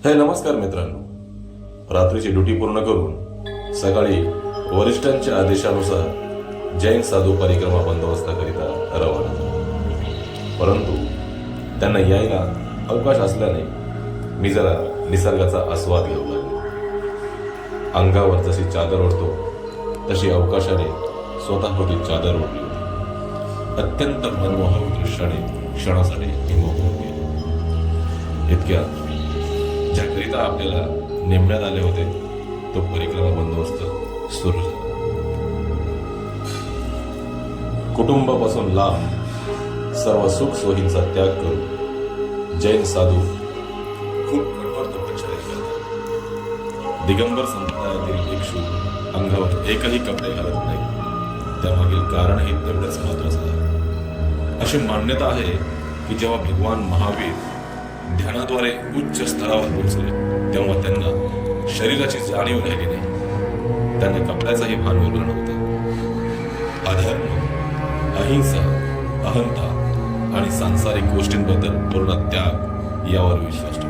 नमस्कार मित्रांनो, रात्रीची ड्युटी पूर्ण करून सकाळी वरिष्ठांच्या आदेशानुसार जैन साधू परिक्रमा बंदोबस्ताकरिता रवाना झालो. परंतु त्यांना यायला अवकाश असल्याने मी जरा निसर्गाचा आस्वाद घेऊ लागलो. अंगावर जशी चादर ओढतो तशी अवकाशाने स्वतःभोवती चादर ओढली होती. अत्यंत मनमोहक दृश्याने क्षणासाठी मी मोहून गेलो. इतक्यात ज्याकरिता आपल्याला नेमण्यात आले होते तो परिक्रमा बंदोबस्त सुरू झाला. कुटुंबापासून लांब सर्व सुख सोयींचा त्याग करून जैन साधू खूप कठोर तपश्चर्या करतात. दिगंबर संप्रदायातील भिक्षू अंगावर एकही कपडे घालत नाही. त्यामागील कारणही तेवढंच महत्वाचं आहे. अशी मान्यता आहे की जेव्हा भगवान महावीर ध्यानाद्वारे उच्च स्तरावर पोहोचले तेव्हा त्यांना शरीराची जाणीव राहिली नाही. त्यांना कपड्याचाही भान उरला नव्हता. अधर्म, अहिंसा, अहंता आणि सांसारिक गोष्टींबद्दल पूर्ण त्याग यावर विश्वास ठेवला.